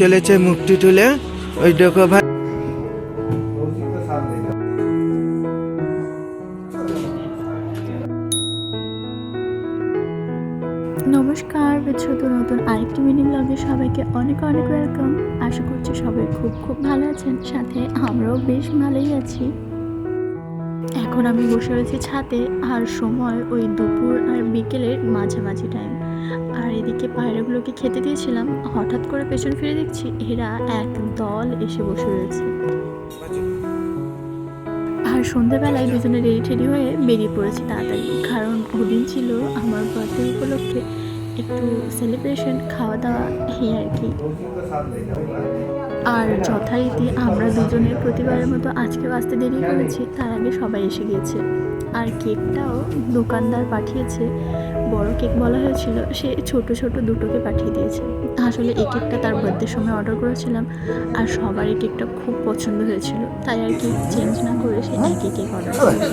চলেছে মুখটি তুলে ওই দেখো ভাই। নমস্কার বিচ্ছুত নতুন আরেকটি মিনি ব্লগে সবাইকে অনেক অনেক ওয়েলকাম। আশা করছি সবাই খুব খুব ভালো আছেন, সাথে আমরাও বেশ ভালোই আছি। এখন আমি বসে রয়েছি ছাদে, আর সময় ওই দুপুর আর বিকেলের মাঝামাঝি টাইম। আর এদিকে পায়রাগুলোকে খেতে দিয়েছিলাম, হঠাৎ করে পেছন ফিরে দেখছি এরা এক দল এসে বসে রয়েছে। আর সন্ধ্যাবেলায় দুজনে রেডি টেডি হয়ে বেরিয়ে পড়েছি তাড়াতাড়ি, কারণ ওদিন ছিল আমার বার্থডে উপলক্ষে একটু সেলিব্রেশন, খাওয়া দাওয়া, এই আর কি। আর যথারীতি আমরা দুজনের প্রতিবারের মতো আজকেও আসতে দেরি করেছি, তার আগে সবাই এসে গিয়েছে। আর কেকটাও দোকানদার পাঠিয়েছে, বড় কেক বলা হয়েছিল, সে ছোট ছোট দুটোকে পাঠিয়ে দিয়েছে। আসলে এই কেকটা তার বার্থডের সময় অর্ডার করেছিলাম, আর সবার এই কেকটা খুব পছন্দ হয়েছিল, তাই আর কি চেঞ্জ না করে সে একই কেক অর্ডার করেছে।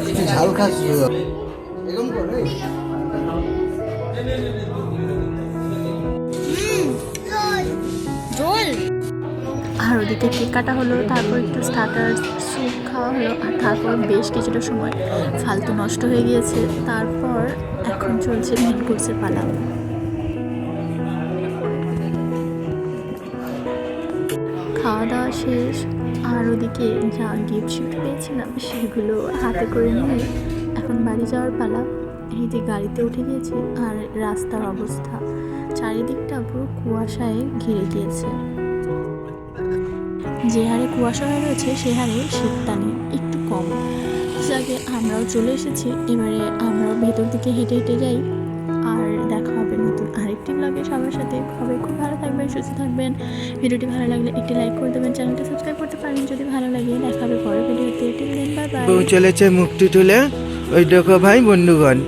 আর ওদিকে কেক কাটা হলো, তারপর একটু স্টার্টার স্যুপ খাওয়া হলো, আর তারপর বেশ কিছুটা সময় ফালতু নষ্ট হয়ে গিয়েছে। তারপর এখন চলছে মেন কোর্সের পালা। খাওয়া দাওয়া শেষ, আর ওদিকে যা গিফট শিফট পেয়েছিলাম সেগুলো হাতে করে নিয়ে এখন বাড়ি যাওয়ার পালা। এই যে গাড়িতে উঠে গিয়েছি, আর রাস্তার অবস্থা চারিদিকটা পুরো কুয়াশায় ঘিরে গিয়েছে। যে হারে কুয়াশা হয়ে রয়েছে সে হারে শীতটা নেই, একটু কম। যাকে আমরাও চলে এসেছি, এবারে আমরাও ভেতর দিকে হেঁটে হেঁটে যাই। আর দেখা হবে নতুন আরেকটি ব্লগে সবার সাথে। সবাই খুব ভালো থাকবেন, সুস্থ থাকবেন। ভিডিওটি ভালো লাগলে একটি লাইক করে দেবেন, চ্যানেলটা সাবস্ক্রাইব করতে পারেন যদি ভালো লাগে। দেখা হবে পরের ভিডিওতে। Till then, bye bye. চলেছে মুখটি তুলে ওই দেখো ভাই বন্ধুগণ।